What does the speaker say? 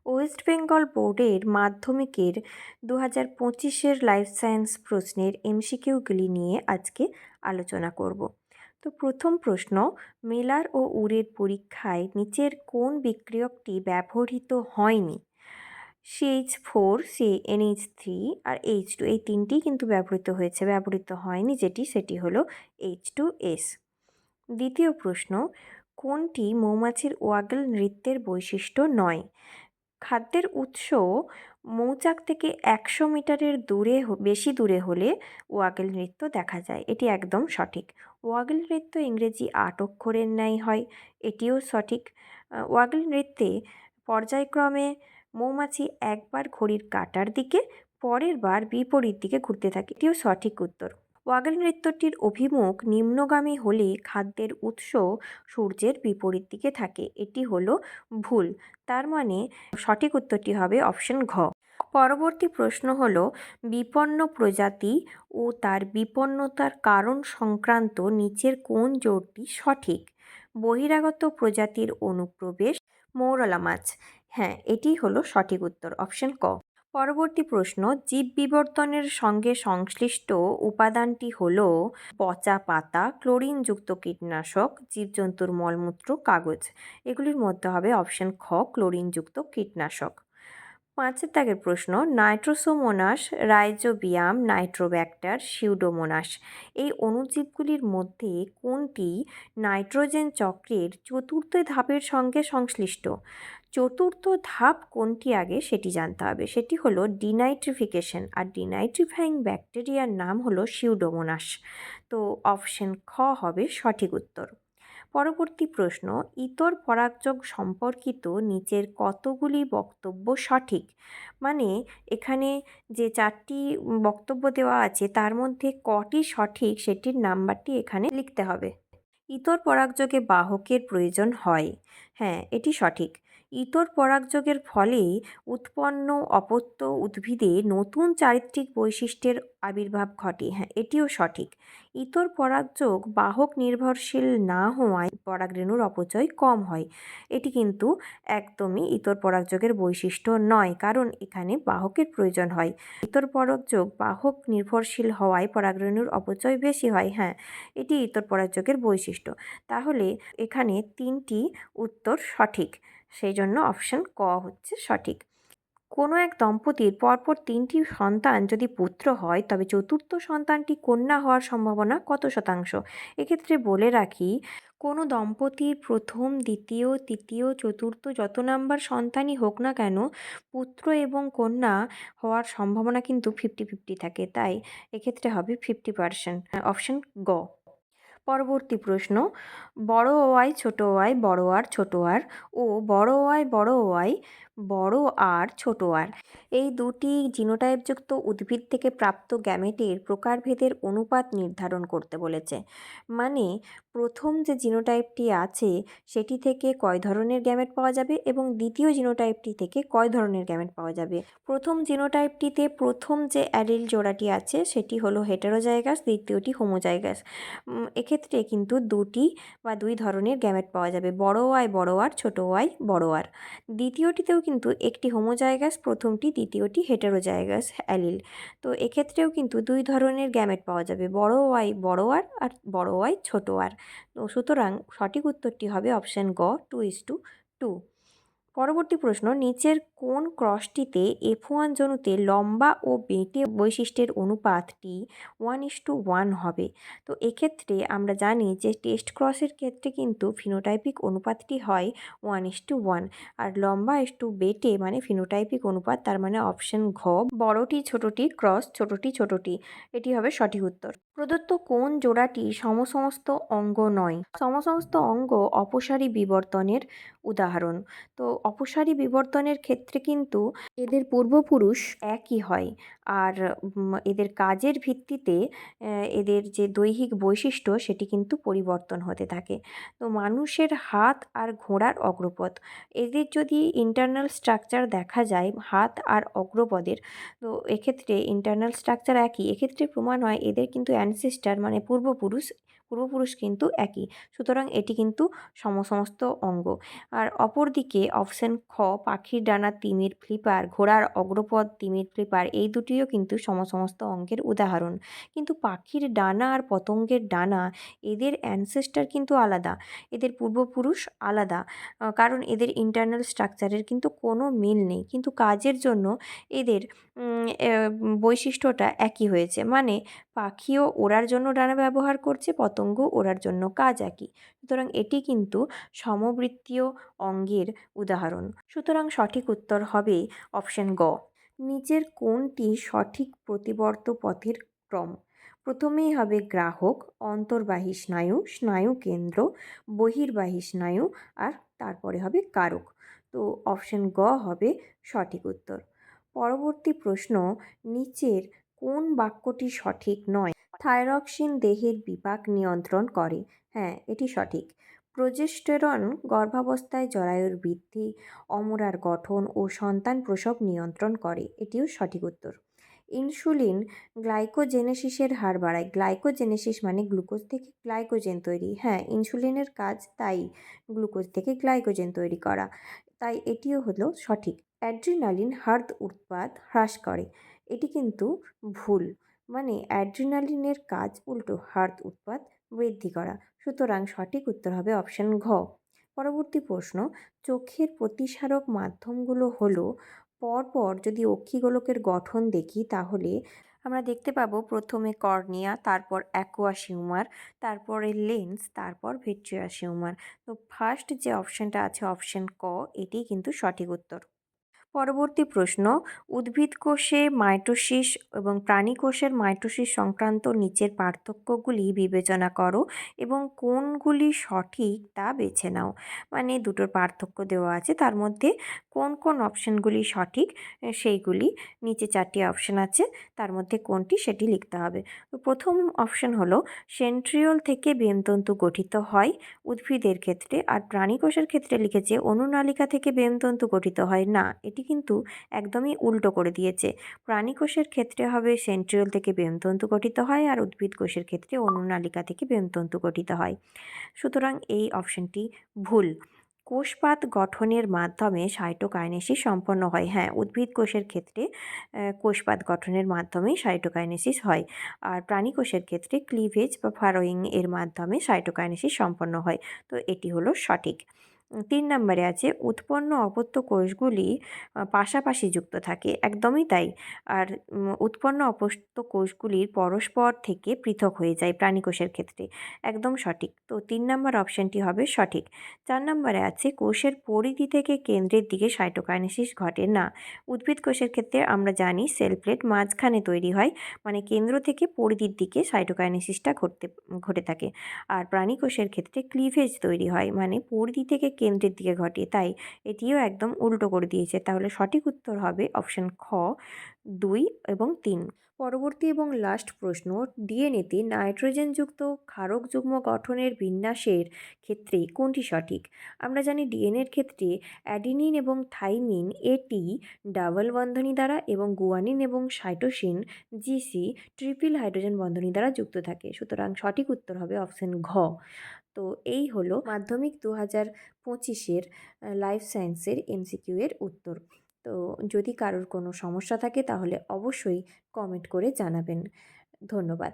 West Bengal বোর্ডের মাধ্যমিকের 2025-এর life science প্রশ্নের এমসিকিউগুলি নিয়ে আজকে আলোচনা করব। তো প্রথম প্রশ্ন, মেলার ও উরের পরীক্ষায় নিচের কোন বিক্রিয়কটি ব্যবহৃত হয়নি? CH4, NH3 আর H2, এই তিনটি কিন্তু ব্যবহৃত হয়েছে, ব্যবহৃত হয়নি সেটি হলো H2S। দ্বিতীয় প্রশ্ন, কোনটি মৌমাছির ওয়াগল নৃত্যের বৈশিষ্ট্য নয়? খাদ্যের উৎস মৌচাক থেকে 100 মিটারের বেশি দূরে হলে ওয়াগল নৃত্য দেখা যায়, এটি একদম সঠিক। ওয়াগল নৃত্য ইংরেজি 8 অক্ষরের ন্যায় হয়, এটিও সঠিক। ওয়াগল নৃত্যে পর্যায়ক্রমে মৌমাছি একবার ঘড়ির কাঁটার দিকে, পরের বার বিপরীত দিকে ঘুরতে থাকে, এটিও সঠিক উত্তর। ওয়াগল নৃত্যটির অভিমুখ নিম্নগামী হলে খাদ্যের উৎস সূর্যের বিপরীত দিকে থাকে, এটি হলো ভুল। তার মানে সঠিক উত্তরটি হবে অপশন ঘ। পরবর্তী প্রশ্ন হলো, বিপন্ন প্রজাতি ও তার বিপন্নতার কারণ সংক্রান্ত নিচের কোন জোটটি সঠিক? বহিরাগত প্রজাতির অনুপ্রবেশ, মৌরলা মাছ। হ্যাঁ, এটি হলো সঠিক উত্তর, অপশন ক। পরবর্তী প্রশ্ন, জীব বিবর্তনের সঙ্গে সংশ্লিষ্ট উপাদানটি হল পচা পাতা, ক্লোরিনযুক্ত কীটনাশক, জীবজন্তুর মলমূত্র, কাগজ। এগুলির মধ্যে হবে অপশন খ, ক্লোরিনযুক্ত কীটনাশক। 5 দাগের প্রশ্ন, নাইট্রোসোমোনাস, রাইজোবিয়াম, নাইট্রোব্যাক্টার, সিউডোমোনাস, এই অণুজীবগুলির মধ্যে কোনটি নাইট্রোজেন চক্রের চতুর্থ ধাপের সঙ্গে সংশ্লিষ্ট? চতুর্থ ধাপ কোনটি আগে সেটি জানতে হবে, সেটি হলো ডিনাইট্রিফিকেশন, আর ডিনাইট্রিফাইং ব্যাকটেরিয়ার নাম হলো সিউডোমোনাস। তো অপশন খ হবে সঠিক উত্তর। পরবর্তী প্রশ্ন, ইতর পরাগযোগ সম্পর্কিত নিচের কতগুলি বক্তব্য সঠিক? মানে এখানে যে 4টি বক্তব্য দেওয়া আছে তার মধ্যে কটি সঠিক সেটির নাম্বারটি এখানে লিখতে হবে। ইতর পরাগযোগে বাহকের প্রয়োজন হয়, হ্যাঁ এটি সঠিক। ইতর পরাগযোগের ফলে উৎপন্ন অপত্য উদ্ভিদে নতুন চারিত্রিক বৈশিষ্ট্যের আবির্ভাব ঘটে, হ্যাঁ এটিও সঠিক। ইতর পরাগযোগ বাহক নির্ভরশীল না হওয়ায় পরাগরেণুর অপচয় কম হয়, এটি কিন্তু একদমই ইতর পরাগযোগের বৈশিষ্ট্য নয়, কারণ এখানে বাহকের প্রয়োজন হয়। ইতর পরাগযোগ বাহক নির্ভরশীল হওয়ায় পরাগরেণুর অপচয় বেশি হয়, হ্যাঁ এটি ইতর পরাগযোগের বৈশিষ্ট্য। তাহলে এখানে 3টি উত্তর সঠিক, সেই জন্য অপশন ক হচ্ছে সঠিক। কোনো এক দম্পতির পরপর 3টি সন্তান যদি পুত্র হয় তবে চতুর্থ সন্তানটি কন্যা হওয়ার সম্ভাবনা কত শতাংশ? এক্ষেত্রে বলে রাখি, কোনো দম্পতির প্রথম, দ্বিতীয়, তৃতীয়, চতুর্থ যত নাম্বার সন্তানই হোক না কেন, পুত্র এবং কন্যা হওয়ার সম্ভাবনা কিন্তু 50-50 থাকে, তাই এক্ষেত্রে হবে 50%, অপশন গ। পরবর্তী প্রশ্ন, বড় ওয়াই ছোট ওয়াই বড় আর ছোট আর ও বড় ওয়াই বড় আর ছোট আর, এই দুটি জিনোটাইপযুক্ত উদ্ভিদ থেকে প্রাপ্ত গ্যামেটের প্রকারভেদের অনুপাত নির্ধারণ করতে বলেছে। মানে প্রথম যে জিনোটাইপটি আছে সেটি থেকে কয় ধরনের গ্যামেট পাওয়া যাবে এবং দ্বিতীয় জিনোটাইপটি থেকে কয় ধরনের গ্যামেট পাওয়া যাবে। প্রথম জিনোটাইপটিতে প্রথম যে অ্যালিল জোড়াটি আছে সেটি হলো হেটেরোজাইগাস, দ্বিতীয়টি হোমোজাইগাস। এক্ষেত্রে কিন্তু দুই ধরনের গ্যামেট পাওয়া যাবে, বড় ওয়াই বড় আর, ছোট ওয়াই বড় আর। দ্বিতীয়টিতেও কিন্তু একটি হোমোজাইগাস, প্রথমটি দ্বিতীয়টি হেটেরোজাইগাস অ্যালিল। তো এক্ষেত্রেও কিন্তু 2 ধরনের গ্যামেট পাওয়া যাবে, বড় ওয়াই বড় আর আর বড় ওয়াই ছোট আর। তো সুতরাং সঠিক উত্তরটি হবে অপশন গ, 2:2। পরবর্তী প্রশ্ন, নিচের কোন ক্রসটিতে F1 জনুতে লম্বা ও বেঁটে বৈশিষ্ট্যের অনুপাতটি 1:1 হবে? তো এক্ষেত্রে আমরা জানি যে টেস্ট ক্রসের ক্ষেত্রে কিন্তু ফিনোটাইপিক অনুপাতটি হয় 1:1, আর লম্বা বেঁটে মানে ফিনোটাইপিক অনুপাত, তার মানে অপশন ঘ, বড়টি ছোটটি ক্রস ছোটটি ছোটটি, এটি হবে সঠিক উত্তর। প্রদত্ত কোন জোড়াটি সমসমস্ত অঙ্গ নয়? সমসমস্ত অঙ্গ অপসারী বিবর্তনের উদাহরণ। তো অপসারী বিবর্তনের ক্ষেত্রে কিন্তু এদের পূর্বপুরুষ একই হয়, আর এদের কাজের ভিত্তিতে এদের যে দৈহিক বৈশিষ্ট্য সেটি কিন্তু পরিবর্তন হতে থাকে। তো মানুষের হাত আর ঘোড়ার অগ্রপদ, এদের যদি ইন্টারনাল স্ট্রাকচার দেখা যায় হাত আর অগ্রপদের, তো এক্ষেত্রে ইন্টারনাল স্ট্রাকচার একই, এক্ষেত্রে প্রমাণ হয় এদের কিন্তু অ্যানসেস্টার মানে পূর্বপুরুষ পূর্বপুরুষ কিন্তু একই। সুতরাং এটি কিন্তু সমস্ত অঙ্গ। আর অপরদিকে অপশন খ, পাখির ডানা, তিমির ফ্লিপার, ঘোড়ার অগ্রপদ, তিমির ফ্লিপার, এই দুটিও কিন্তু সমস্ত অঙ্গের উদাহরণ। কিন্তু পাখির ডানা আর পতঙ্গের ডানা, এদের অ্যানসেস্টর কিন্তু আলাদা, এদের পূর্বপুরুষ আলাদা। কারণ এদের ইন্টারনাল স্ট্রাকচারের কিন্তু কোনো মিল নেই, কিন্তু কাজের জন্য এদের বৈশিষ্ট্যটা একই হয়েছে। মানে পাখিও ওড়ার জন্য ডানা ব্যবহার করছে, পতঙ্গ ওড়ার জন্য কাজ একই। সুতরাং এটি কিন্তু সমবৃত্তীয় অঙ্গের উদাহরণ। সুতরাং সঠিক উত্তর হবে অপশন গ। নিচের কোনটি সঠিক প্রতিবর্ত পথের ক্রম? প্রথমেই হবে গ্রাহক, অন্তর্বাহী স্নায়ু, স্নায়ুকেন্দ্র, বহির্বাহী স্নায়ু, আর তারপরে হবে কারক। তো অপশন গ হবে সঠিক উত্তর। পরবর্তী প্রশ্ন, নিচের কোন বাক্যটি সঠিক নয়? থাইরক্সিন দেহের বিপাক নিয়ন্ত্রণ করে। হ্যাঁ, এটি সঠিক। প্রোজেস্টেরন গর্ভাবস্থায় জরায়ুর বৃদ্ধি, অমরার গঠন ও সন্তান প্রসব নিয়ন্ত্রণ করে। এটিও সঠিক উত্তর। ইনসুলিন গ্লাইকোজেনেসিসের হার বাড়ায়। গ্লাইকোজেনেসিস মানে গ্লুকোজ থেকে গ্লাইকোজেন তৈরি। হ্যাঁ, ইনসুলিনের কাজ তাই গ্লুকোজ থেকে গ্লাইকোজেন তৈরি করা, তাই এটিও হলো সঠিক। অ্যাড্রিনালিন হার্ট উৎপাদ হ্রাস করে। এটি কিন্তু ভুল। মানে অ্যাড্রিনালিনের কাজ উল্টো, হার্ট উৎপাদ বৃদ্ধি করা। সুতরাং সঠিক উত্তর হবে অপশন ঘ। পরবর্তী প্রশ্ন, চোখের প্রতিসারক মাধ্যমগুলো হলো, পরপর যদি অক্ষিগোলকের গঠন দেখি তাহলে আমরা দেখতে পাবো প্রথমে কর্নিয়া, তারপর অ্যাকুয়াস হিউমার, তারপরে লেন্স, তারপর ভিট্রিয়াস হিউমার। তো ফার্স্ট যে অপশানটা আছে অপশন ক, এটিই কিন্তু সঠিক উত্তর। পরবর্তী প্রশ্ন, উদ্ভিদ কোষে মাইটোসিস এবং প্রাণী কোষের মাইটোসিস সংক্রান্ত নিচের পার্থক্যগুলি বিবেচনা করো এবং কোনগুলি সঠিক তা বেছে নাও। মানে দুটোর পার্থক্য দেওয়া আছে, তার মধ্যে কোন কোন অপশানগুলি সঠিক সেইগুলি, নিচে 4টি অপশান আছে, তার মধ্যে কোনটি সেটি লিখতে হবে। তো প্রথম অপশান হলো সেন্ট্রিওল থেকে বেমতন্তু গঠিত হয় উদ্ভিদের ক্ষেত্রে, আর প্রাণী কোষের ক্ষেত্রে লিখেছে অনুনালিকা থেকে বেমতন্তু গঠিত হয় না। এটি কিন্তু একদমই উল্টো করে দিয়েছে। প্রাণী কোষের ক্ষেত্রে হবে সেন্ট্রিওল থেকে বেমতন্তু গঠিত হয়, আর উদ্ভিদ কোষের ক্ষেত্রে অনুনালিকা থেকে বেমতন্তু গঠিত হয়। সুতরাং এই অপশনটি ভুল। কোষপাত গঠনের মাধ্যমে সাইটোকাইনেসিস সম্পন্ন হয়। হ্যাঁ, উদ্ভিদ কোষের ক্ষেত্রে কোষপাত গঠনের মাধ্যমেই সাইটোকাইনেসিস হয়, আর প্রাণী কোষের ক্ষেত্রে ক্লিভেজ বা ফারোয়িং এর মাধ্যমে সাইটোকাইনেসিস সম্পন্ন হয়। তো এটি হলো সঠিক। 3 নম্বরে আছে উৎপন্ন অপত্য কোষগুলি পাশাপাশি যুক্ত থাকে। একদমই তাই। আর উৎপন্ন অপত্য কোষগুলির পরস্পর থেকে পৃথক হয়ে যায় প্রাণী কোষের ক্ষেত্রে। একদম সঠিক। তো 3 নম্বর অপশানটি হবে সঠিক। 4 নম্বরে আছে কোষের পরিধি থেকে কেন্দ্রের দিকে সাইটোকাইনেসিস ঘটে না। উদ্ভিদ কোষের ক্ষেত্রে আমরা জানি সেল প্লেট মাঝখানে তৈরি হয়, মানে কেন্দ্র থেকে পরিধির দিকে সাইটোকাইনেসিসটা ঘটে থাকে। আর প্রাণী কোষের ক্ষেত্রে ক্লিভেজ তৈরি হয়, মানে পরিধি থেকে কেন্দ্রের দিকে ঘটে, তাই এটিও একদম উল্টো করে দিয়েছে। তাহলে সঠিক উত্তর হবে অপশন খ, 2 এবং 3। পরবর্তী এবং লাস্ট প্রশ্ন, ডিএনএতে নাইট্রোজেনযুক্ত ক্ষারক যুগ্ম গঠনের বিন্যাসের ক্ষেত্রে কোনটি সঠিক? আমরা জানি ডিএনএর ক্ষেত্রে অ্যাডিনিন এবং থাইমিন এটি ডাবল বন্ধনী দ্বারা এবং গুয়ানিন এবং সাইটোসিন জিসি ট্রিপল হাইড্রোজেন বন্ধনী দ্বারা যুক্ত থাকে। সুতরাং সঠিক উত্তর হবে অপশন ঘ। তো এই হলো মাধ্যমিক 2025-এর লাইফ সায়েন্সের এমসিকিউ এর উত্তর। তো যদি কারোর কোনো সমস্যা থাকে তাহলে অবশ্যই কমেন্ট করে জানাবেন। ধন্যবাদ।